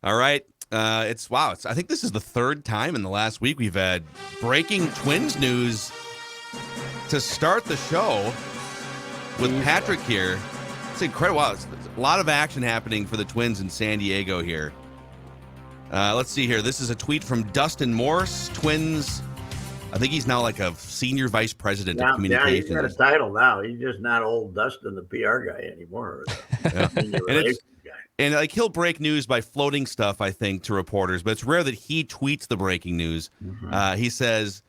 All right. I think this is the third time in the last week we've had breaking Twins news to start the show with Patrick here. It's incredible. Wow, it's a lot of action happening for the Twins in San Diego here. Let's see here. This is a tweet from Dustin Morse, Twins. I think he's now like a senior vice president of communications. Yeah, he's got a title now. He's just not old Dustin, the PR guy anymore. And like he'll break news by floating stuff, I think, to reporters, but it's rare that he tweets the breaking news. Mm-hmm. He says,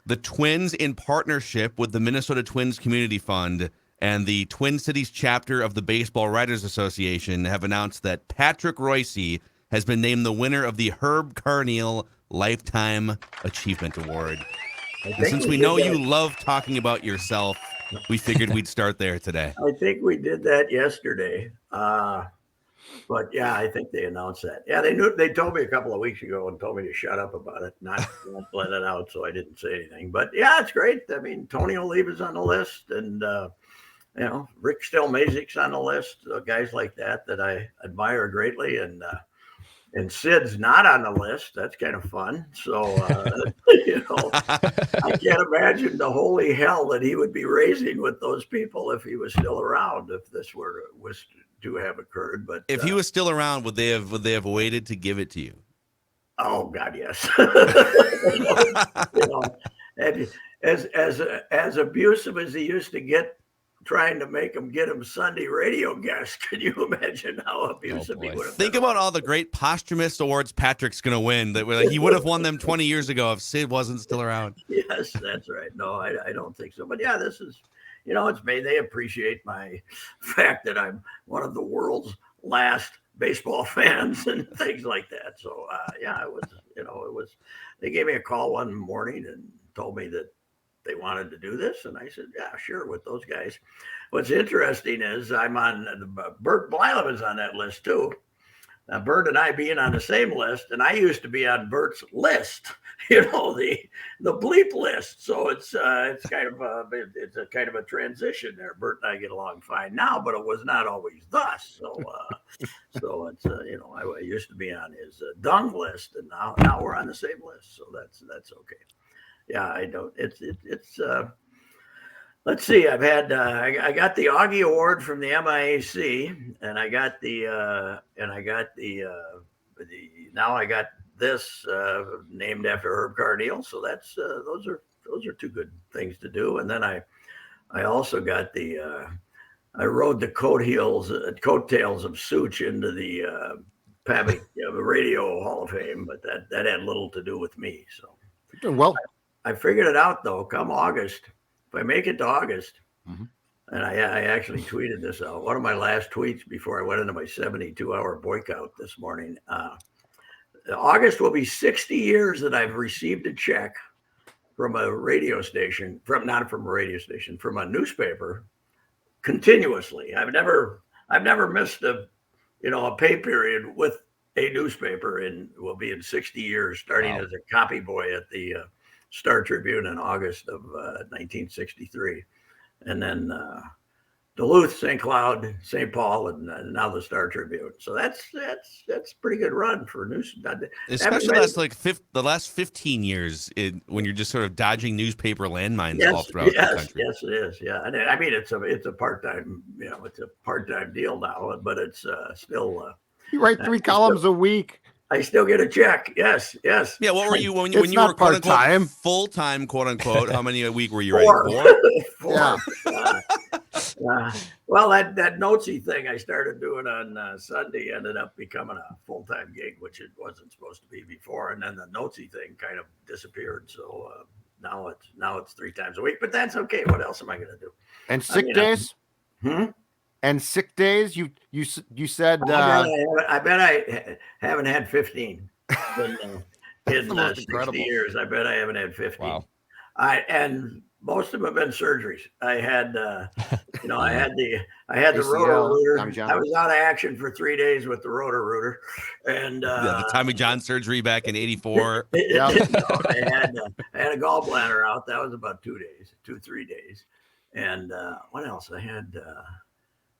the Twins, in partnership with the Minnesota Twins Community Fund and the Twin Cities chapter of the Baseball Writers Association, have announced that Patrick Reusse has been named the winner of the Herb Carneal Lifetime Achievement Award. And since we know you love talking about yourself, we figured we'd start there today. I think we did that yesterday. But yeah, I think they announced that. Yeah, they told me a couple of weeks ago and told me to shut up about it, not let it out, so I didn't say anything. But yeah, it's great. I mean, Tony Oliva's on the list, and Rick Stelmazic's on the list. Guys like that I admire greatly, and Sid's not on the list. That's kind of fun. So I can't imagine the holy hell that he would be raising with those people if he was still around. If this was to have occurred, but if he was still around, would they have waited to give it to you? Oh God, yes. And as abusive as he used to get, trying to get him Sunday radio guests, can you imagine how abusive he would have been? Think about all the great posthumous awards Patrick's going to win. That he would have won them 20 years ago if Sid wasn't still around. Yes, that's right. No, I don't think so. But yeah, this is. It's made. They appreciate my fact that I'm one of the world's last baseball fans and things like that. So it was. They gave me a call one morning and told me that they wanted to do this, and I said, yeah, sure, with those guys. What's interesting is I'm on Bert Blylev is on that list too. Now, Bert and I being on the same list, and I used to be on Bert's list, the bleep list. So it's kind of a transition there. Bert and I get along fine now, but it was not always thus. So it's I used to be on his dung list, and now we're on the same list. So that's okay. Yeah, I don't. It's. Let's see. I've had. I got the Augie Award from the MIAC, and I got Now I got this named after Herb Carneal. So that's those are two good things to do. And then I also got I rode the coattails of Such into the PABIC Radio Hall of Fame, but that had little to do with me. So you're doing well. I figured it out though. Come August. If I make it to August, mm-hmm. and I actually tweeted this out, one of my last tweets before I went into my 72-hour boycott this morning, August will be 60 years that I've received a check from a radio station, from a newspaper continuously. I've never missed a pay period with a newspaper, and will be in 60 years, starting as a copy boy at the Star Tribune in August of 1963, and then Duluth, St. Cloud, St. Paul, and now the Star Tribune. So that's a pretty good run for news. Especially the last 15 years, when you're just sort of dodging newspaper landmines all throughout the country. Yes, it is. Yeah, and I mean it's a part-time, it's a part-time deal now, but it's still. You write 3 columns a week. I still get a check. Yes. Yeah. What were you when you were quote unquote full-time, quote unquote? How many a week were you writing? 4. Yeah. Well, that Notesy thing I started doing on Sunday ended up becoming a full-time gig, which it wasn't supposed to be before. And then the Notesy thing kind of disappeared. So now it's 3 times a week, but that's okay. What else am I going to do? And sick days? And sick days? You said. I bet I haven't had 15 in 60 years. I bet I haven't had 15. Wow. And most of them have been surgeries. I had, I had the Roto-Rooter. I was out of action for 3 days with the Roto-Rooter, and the Tommy John surgery back in '84. I had a gallbladder out. That was about 3 days. And what else? I had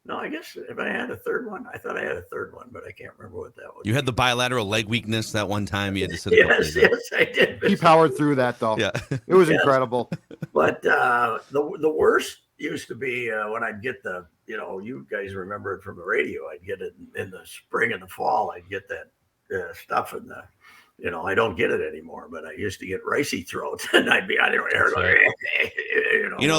No, I guess if I had a third one, I thought I had a third one, but I can't remember what that was. You had the bilateral leg weakness that one time. You had to sit. Yes, I did. He powered through that though. Yeah, it was incredible. But the worst used to be when I'd get the, you guys remember it from the radio. I'd get it in the spring and the fall. I'd get that stuff in the. I don't get it anymore, but I used to get ricey throat, and I'd be out there going,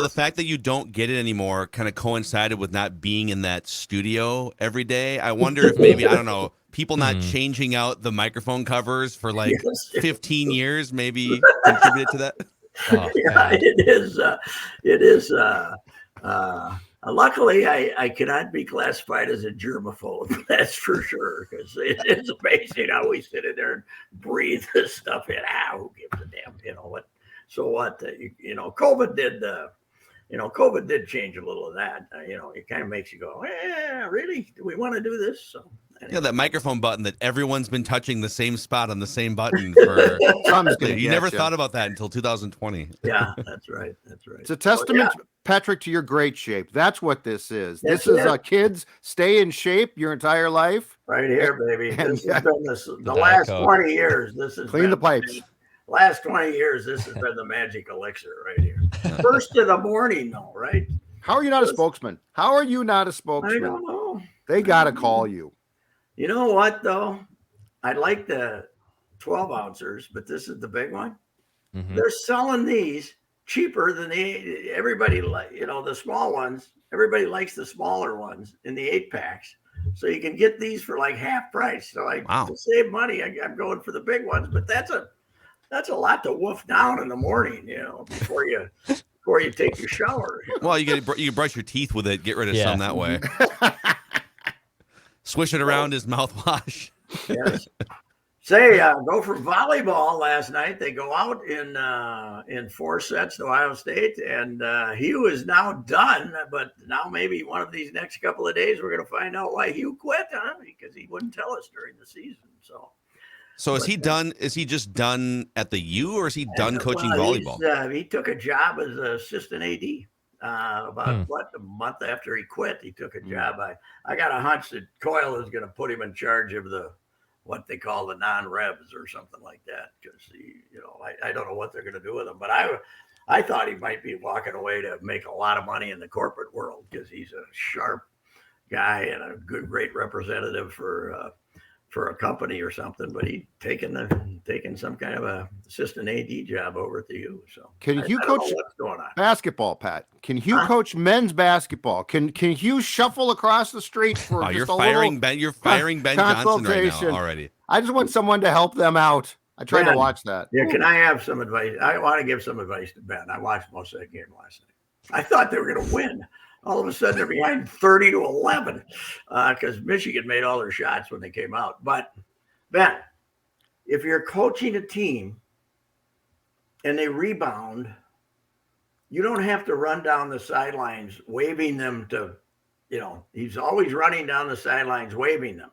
the fact that you don't get it anymore kind of coincided with not being in that studio every day. I wonder if maybe, I don't know, people not changing out the microphone covers for like 15 years maybe contributed to that. Oh, yeah, it is. It is. Luckily, I cannot be classified as a germaphobe. That's for sure, because it's amazing how we sit in there and breathe this stuff in. Who gives a damn? What? So what? COVID did. COVID did change a little of that. It kind of makes you go, really? Do we want to do this? So. Anyway. Yeah, that microphone button that everyone's been touching the same spot on the same button for. You never thought about that until 2020. Yeah, that's right. It's a testament, Patrick, to your great shape. That's what this is. This is kids stay in shape your entire life. Right here, baby. This has been the last 20 years. This has clean the pipes. Last 20 years, this has been the magic elixir right here. First of the morning, though, right? How are you not a spokesman? How are you not a spokesman? I don't know. They got to call you. You know what, though? I like the 12 ouncers, but this is the big one. Mm-hmm. They're selling these cheaper than everybody, the small ones. Everybody likes the smaller ones in the 8-packs. So you can get these for like half price. So to save money, I'm going for the big ones. But that's a lot to woof down in the morning, before you take your shower. Well, you brush your teeth with it, get rid of some that way. Swish it around his mouthwash. Yes. Say, Gopher volleyball last night. They go out in 4 sets to Ohio State, and Hugh is now done. But now maybe one of these next couple of days, we're going to find out why Hugh quit, because he wouldn't tell us during the season. So is he done? Is he just done at the U, or is he done coaching volleyball? He took a job as an assistant AD. A month after he quit, he took a job. I got a hunch that Coyle is going to put him in charge of what they call the non-revs or something like that, because I don't know what they're going to do with him. But I thought he might be walking away to make a lot of money in the corporate world, because he's a sharp guy and a great representative for a company or something. But he'd taken some kind of a assistant AD job over at the U. So can Hugh coach what's going on? Basketball, Pat? Can Hugh coach men's basketball? Can Hugh shuffle across the street for you're firing Ben Johnson right now already. I just want someone to help them out. I tried to watch that. Yeah, can I have some advice? I want to give some advice to Ben. I watched most of that game last night. I thought they were going to win. All of a sudden, they're behind 30-11 because Michigan made all their shots when they came out. But, Ben, if you're coaching a team and they rebound, you don't have to run down the sidelines waving them to, he's always running down the sidelines waving them.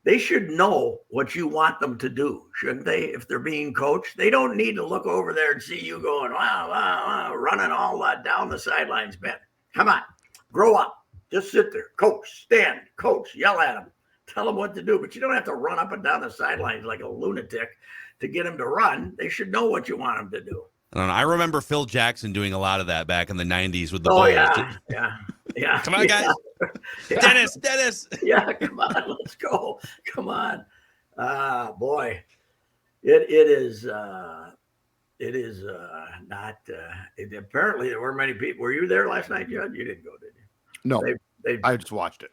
They should know what you want them to do, shouldn't they? If they're being coached, they don't need to look over there and see you going, wow, running all down the sidelines, Ben. Come on, grow up. Just sit there, coach, stand, coach, yell at them, tell them what to do. But you don't have to run up and down the sidelines like a lunatic to get them to run. They should know what you want them to do. I don't know. I remember Phil Jackson doing a lot of that back in the 90s with the Bulls. Yeah. Come on, guys. Yeah. Dennis. Yeah, come on, let's go. Come on. Boy, it is not. Apparently, there weren't many people. Were you there last night, Judd? You didn't go, did you? No, I just watched it.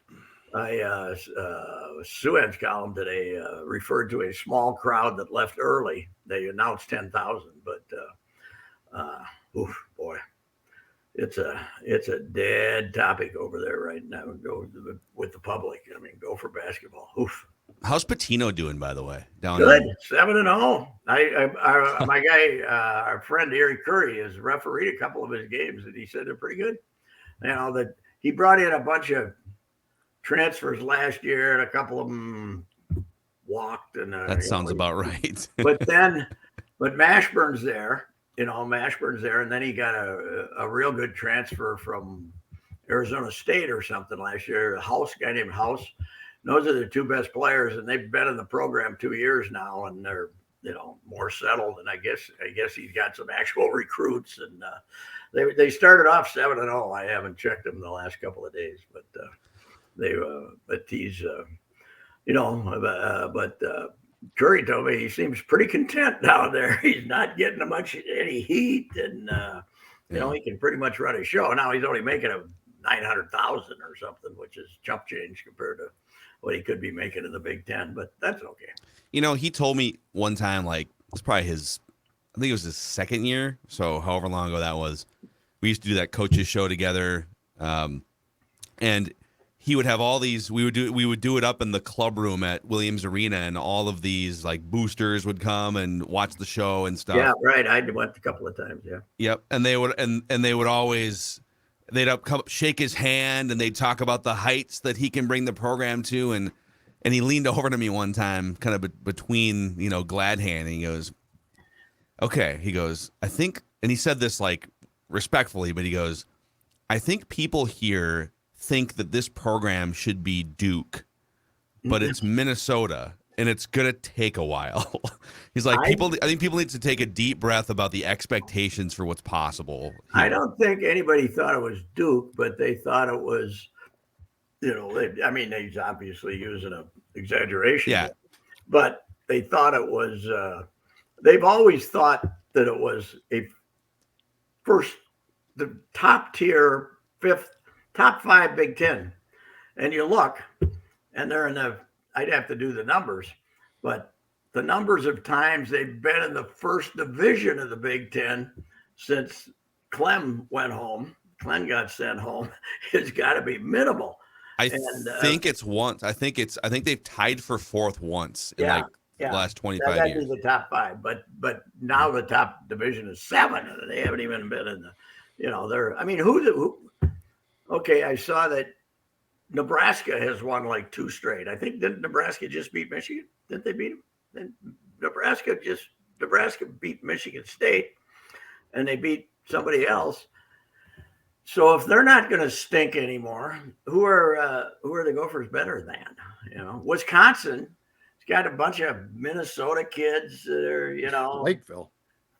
Suez column today referred to a small crowd that left early. They announced 10,000, but boy, it's a dead topic over there right now. With the public. I mean, go for basketball. Oof. How's Patino doing, by the way? Good, 7-0. My guy, our friend Eric Curry, has refereed a couple of his games, and he said they're pretty good. That he brought in a bunch of transfers last year, and a couple of them walked. And that sounds about right. but Mashburn's there. And then he got a real good transfer from Arizona State or something last year. A guy named House. Those are the two best players, and they've been in the program 2 years now, and they're more settled. And I guess he's got some actual recruits, and they started off 7-0. I haven't checked them the last couple of days, but he's but Curry told me he seems pretty content down there. He's not getting any heat, and he can pretty much run his show. Now he's only making a 900,000 or something, which is chump change compared to what he could be making in the Big Ten, but that's okay. He told me one time, like, it's probably I think it was his second year, so however long ago that was, we used to do that coaches show together, and he would have all these, we would do it up in the club room at Williams Arena, and all of these like boosters would come and watch the show and stuff. Yeah, right. I went a couple of times, yeah. Yep, and they would always, they'd come shake his hand, and they'd talk about the heights that he can bring the program to, and he leaned over to me one time, kind of between, glad hand, and he goes, okay, he goes, I think, and he said this like respectfully, but he goes, I think people here think that this program should be Duke, but it's Minnesota, and it's gonna take a while. He's like, I think people need to take a deep breath about the expectations for what's possible here. I don't think anybody thought it was Duke, but they thought it was, he's obviously using an exaggeration. Yeah. But they thought it was, they've always thought that it was the top tier, top 5 Big Ten. And you look, and they're I'd have to do the numbers, but the numbers of times they've been in the first division of the Big Ten since Clem went home, Clem got sent home, has got to be minimal. I think it's once. I think they've tied for 4th once in the last 25 that'd years. Be the top 5, but now the top division is 7, and they haven't even been in the. Okay, I saw that Nebraska has won like 2 straight. I think didn't Nebraska just beat Michigan? Didn't they beat them? Then Nebraska beat Michigan State, and they beat somebody else. So if they're not going to stink anymore, who are the Gophers better than? Wisconsin has got a bunch of Minnesota kids that are Lakeville,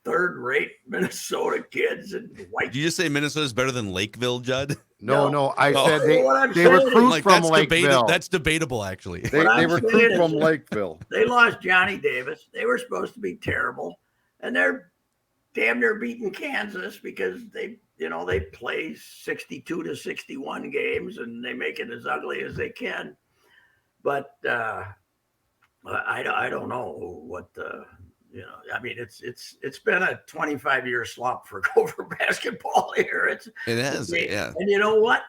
third-rate Minnesota kids and white. Did you just say Minnesota's better than Lakeville, Judd? No. I said they recruit from Lakeville. That's debatable, actually. They recruit from Lakeville. They lost Johnny Davis. They were supposed to be terrible, and they're damn near beating Kansas because they play 62 to 61 games and they make it as ugly as they can. But I don't know what it's been a 25-year slump for Gopher basketball here. It has, yeah. And you know what?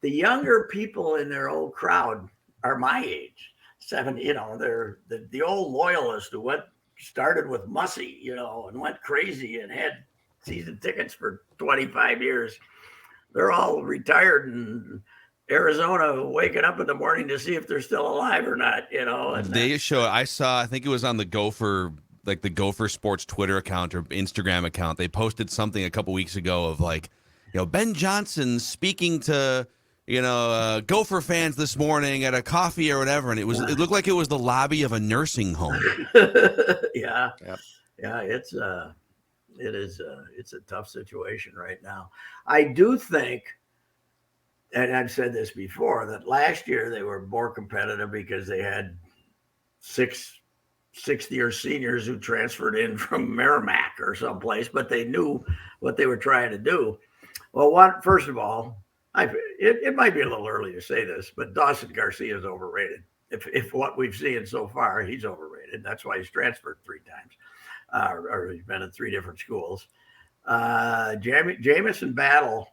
The younger people in their old crowd are my age. 7, they're the old loyalists who started with Mussy, and went crazy and had season tickets for 25 years. They're all retired in Arizona, waking up in the morning to see if they're still alive or not, And I think it was on the Gopher, like the Gopher Sports Twitter account or Instagram account. They posted something a couple weeks ago of like, Ben Johnson speaking to, Gopher fans this morning at a coffee or whatever. And it looked like it was the lobby of a nursing home. Yeah. Yep. Yeah. It's a tough situation right now. I do think, and I've said this before, that last year they were more competitive because they had 6 sixth-year seniors who transferred in from Merrimack or someplace, but they knew what they were trying to do. Well, first of all, it might be a little early to say this, but Dawson Garcia is overrated. If what we've seen so far, he's overrated. That's why he's transferred 3 times, or he's been in 3 different schools. Jamison Battle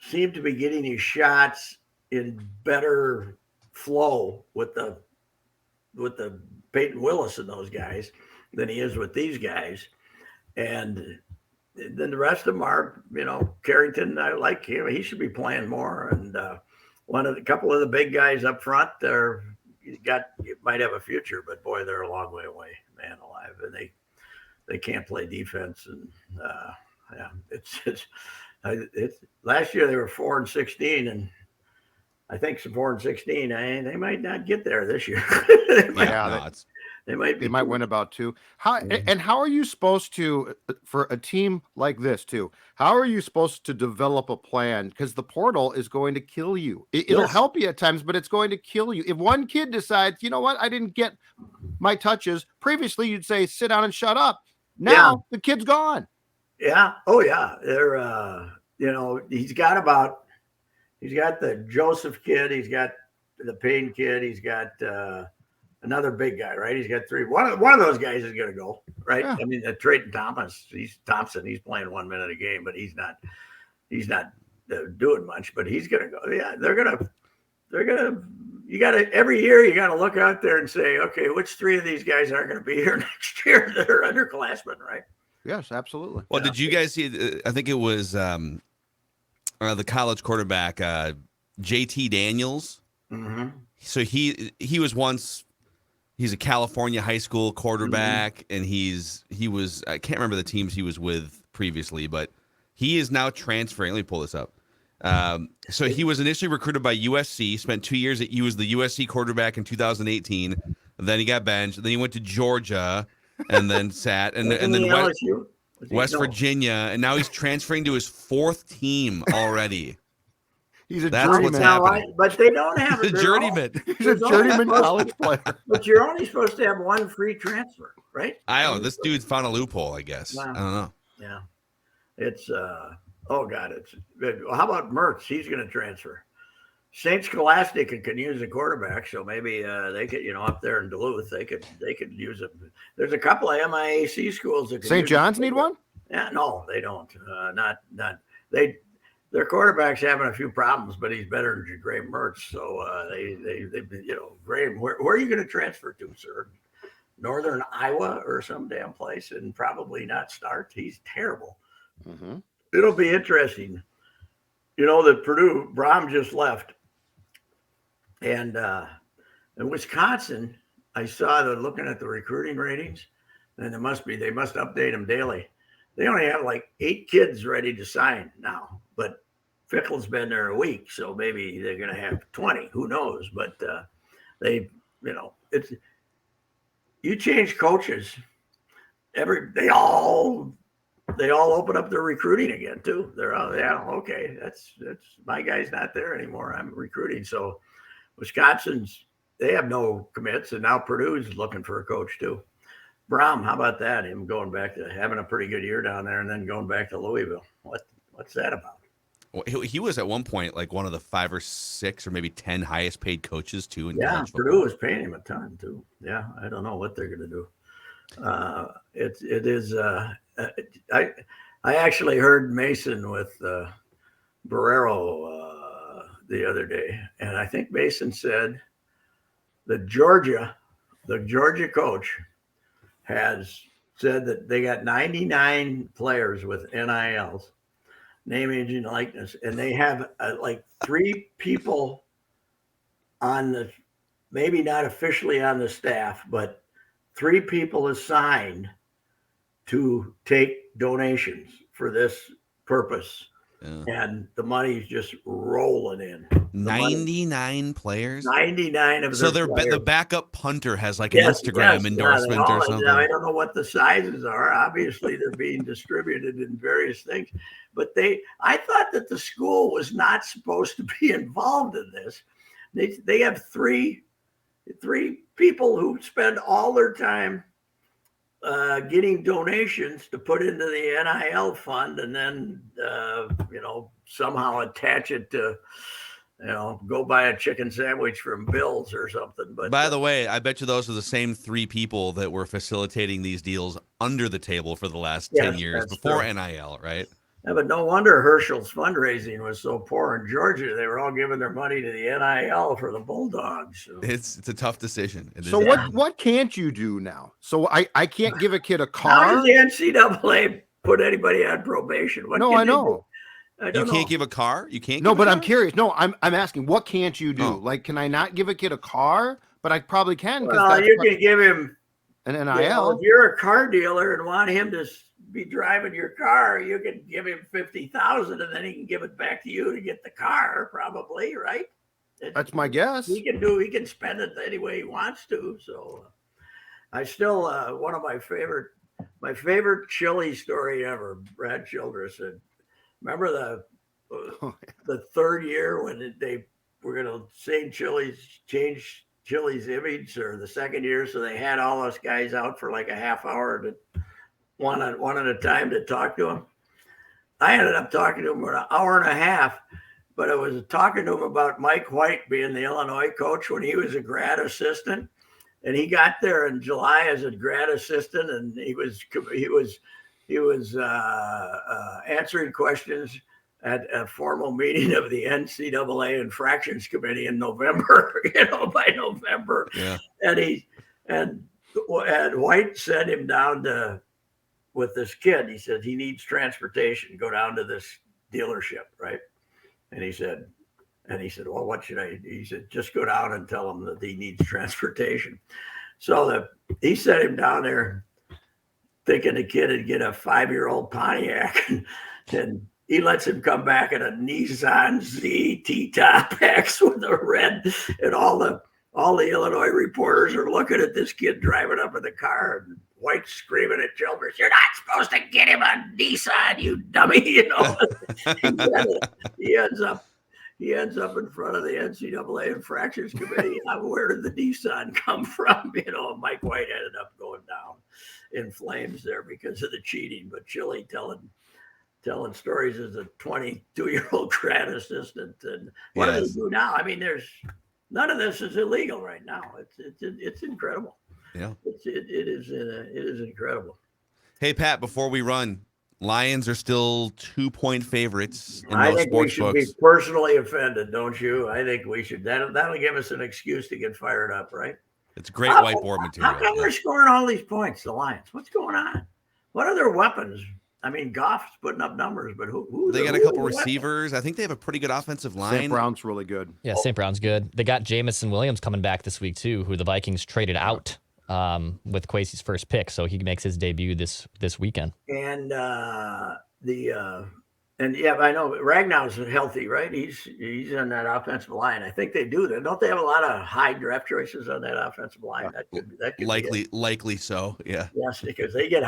seemed to be getting his shots in better flow with the Peyton Willis and those guys than he is with these guys. And then the rest of them are, Carrington, I like him. He should be playing more. And a couple of the big guys up front, might have a future, but boy, they're a long way away, man alive. And they can't play defense. And Last year they were 4-16, and I think 4-16. They might not get there this year. They might win about 2. How are you supposed to, for a team like this too? How are you supposed to develop a plan? Because the portal is going to kill you. It'll help you at times, but it's going to kill you. If one kid decides, you know what, I didn't get my touches previously, you'd say sit down and shut up. Now the kid's gone. Yeah. Oh yeah. They're he's got the Joseph kid, he's got the Payne kid, he's got another big guy, right? He's got 3. One of those guys is going to go, right? Yeah. I mean, Trayton Thompson, he's playing 1 minute a game, but he's not doing much, but he's going to go. Yeah, they're going to, you got to, every year you got to look out there and say, okay, which 3 of these guys aren't going to be here next year that are underclassmen, right? Yes, absolutely. Well, did you guys see, I think it was the college quarterback, JT Daniels. Mm-hmm. So he was once, he's a California high school quarterback, and he was, I can't remember the teams he was with previously, but he is now transferring. Let me pull this up. So he was initially recruited by USC, spent 2 years he was the USC quarterback in 2018. Then he got benched. Then he went to Georgia and then sat and then West Virginia, and now he's transferring to his 4th team already. He's a journeyman. But they don't have a journeyman. He's a journeyman college player. But you're only supposed to have 1 free transfer, right? I know. This dude's found a loophole, I guess. Wow. I don't know. Yeah. It's, oh, God. How about Mertz? He's going to transfer. St. Scholastic can use a quarterback, so maybe they could, up there in Duluth, they could use it. There's a couple of MIAC schools that St. John's need one? Yeah, no, they don't. Their quarterback's having a few problems, but he's better than Graham Mertz. So Graham, where are you going to transfer to, sir? Northern Iowa or some damn place, and probably not start. He's terrible. Mm-hmm. It'll be interesting. That Purdue, Brahm just left. And in Wisconsin, I saw they're looking at the recruiting ratings, and they must update them daily. They only have like 8 kids ready to sign now, but Fickle's been there a week, so maybe they're going to have 20. Who knows? But you change coaches, they all open up their recruiting again too. They're okay. That's my guy's not there anymore. I'm recruiting. So Wisconsin's, they have no commits, and now Purdue's looking for a coach too. Brahm, how about that? Him going back to having a pretty good year down there and then going back to Louisville. What's that about? Well, he was at one point like one of the 5 or 6 or maybe 10 highest paid coaches too. In Purdue was paying him a ton too. Yeah, I don't know what they're going to do. It is. I actually heard Mason with Barrero the other day, and I think Mason said the Georgia coach has said that they got 99 players with NILs, name, image, and likeness, and they have like 3 people on the, maybe not officially on the staff, but 3 people assigned to take donations for this purpose. Yeah. And the money's just rolling in. 99 players? 99 of them. So the backup punter has like an Instagram endorsement or something. I don't know what the sizes are. Obviously, they're being distributed in various things. But I thought that the school was not supposed to be involved in this. They have three people who spend all their time getting donations to put into the NIL fund, and then somehow attach it to go buy a chicken sandwich from Bill's or something. But by the way, I bet you those are the same 3 people that were facilitating these deals under the table for the last 10 years before NIL, right? Yeah, but no wonder Herschel's fundraising was so poor in Georgia. They were all giving their money to the NIL for the Bulldogs. So. It's a tough decision. So what can't you do now? So I can't give a kid a car. How does the NCAA put anybody on probation? No, I know. You can't give a car? You can't. No, but I'm curious. No, I'm asking, what can't you do? Like, can I not give a kid a car? But I probably can. Well, you can give him an NIL. If you're a car dealer and want him to be driving your car, you can give him 50,000 and then he can give it back to you to get the car, probably, right? That's my guess. He can spend it any way he wants to. So I still one of my favorite Chili story ever. Brad Childress said, remember the third year when they were going to change Chili's image, or the second year, so they had all us guys out for like a half hour to one at a time to talk to him. I ended up talking to him for an hour and a half, but I was talking to him about Mike White being the Illinois coach when he was a grad assistant, and he got there in July as a grad assistant, and he was answering questions at a formal meeting of the NCAA infractions committee in November. By November, yeah. And White sent him down with this kid. He said he needs transportation. Go down to this dealership, right? And he said, well, what should I do? He said, just go down and tell him that he needs transportation. So he sent him down there thinking the kid would get a 5-year-old Pontiac, and he lets him come back in a Nissan Z T-Top X with a red, and all the Illinois reporters are looking at this kid driving up in the car, and White's screaming at Childress, "You're not supposed to get him a Nissan, you dummy!" He ends up in front of the NCAA infractions committee. Where did the Nissan come from? Mike White ended up going down in flames there because of the cheating. But Chili telling stories as a 22-year-old grad assistant, and what do they do now? I mean, none of this is illegal right now. It's incredible. Yeah, it is incredible. Hey Pat, before we run, Lions are still 2-point favorites in I most think we should sports books. be personally offended, don't you? I think we should. That'll give us an excuse to get fired up, right? It's great whiteboard material. How come they're scoring all these points, the Lions? What's going on? What are their weapons? I mean, Goff's putting up numbers, but who they got a couple receivers. I think they have a pretty good offensive line. St. Brown's really good. Yeah, St. Brown's good. They got Jamison Williams coming back this week too, who the Vikings traded out with Kwesi's first pick, so he makes his debut this weekend. And I know Ragnow's healthy, right? He's in that offensive line. I think they do. Don't they have a lot of high draft choices on that offensive line? That could likely so. Yeah. Yes, because they get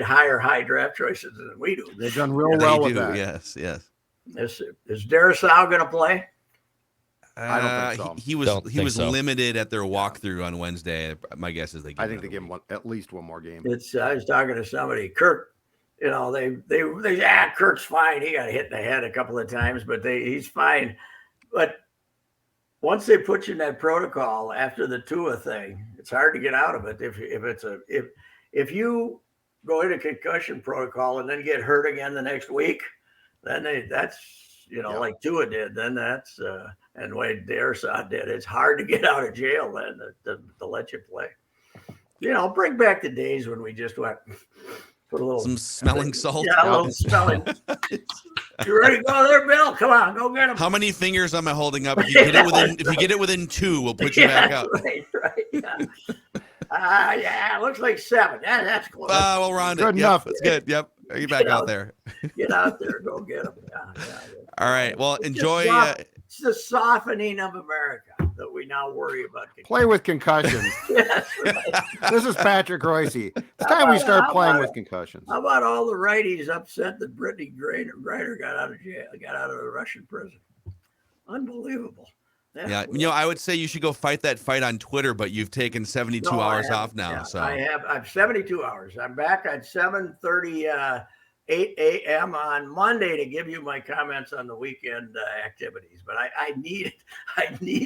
higher high draft choices than we do. They've done real well with that. Yes. Is Darrisaw going to play? I don't think so. He was limited at their walkthrough on Wednesday. My guess is they give him at least one more game. I was talking to somebody, Kirk. They Kirk's fine. He got hit in the head a couple of times, but he's fine. But once they put you in that protocol after the Tua thing, it's hard to get out of it. If you go into concussion protocol and then get hurt again the next week, then like Tua did. Then that's and Wade Darrisaw did. It's hard to get out of jail then to let you play. Bring back the days when we just went. Put a little some smelling salt. Yeah, a little smelling. You ready to go there, Bill? Come on, go get him. How many fingers am I holding up? If you get it within 2, we'll put you back up. Right. Yeah. It looks like 7. Yeah, that's close. We'll round it. Good enough. That's good. Yep. Are you back out there? Get out there. Go get him. Yeah. All right. Well, enjoy. It's the softening of America that we now worry about. Play with concussions. Yes, right. This is Patrick Reusse. It's time we start playing with concussions. How about all the righties upset that Brittany Griner got out of jail, got out of the Russian prison? Unbelievable. Yeah, I would say you should go fight that fight on Twitter, but you've taken 72 hours off now. Yeah, so I've 72 hours. I'm back at 7:38 a.m. on Monday to give you my comments on the weekend activities. But I need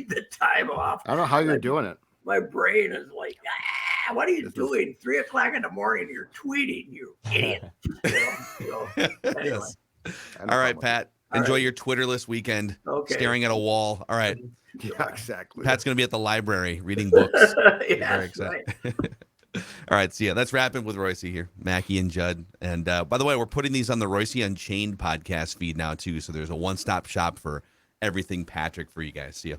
the time off. I don't know how you're doing it. My brain is like, what are you doing? 3:00 in the morning, you're tweeting, you idiot. Anyway. Yes. All right, Pat. Enjoy your Twitterless weekend. Okay. Staring at a wall. All right. Yeah, exactly. Pat's going to be at the library reading books. Yes, right. All right, so that's wrapping with Reusse here, Mackey and Judd. And by the way, we're putting these on the Reusse Unchained podcast feed now, too. So there's a one-stop shop for everything Patrick for you guys. See ya.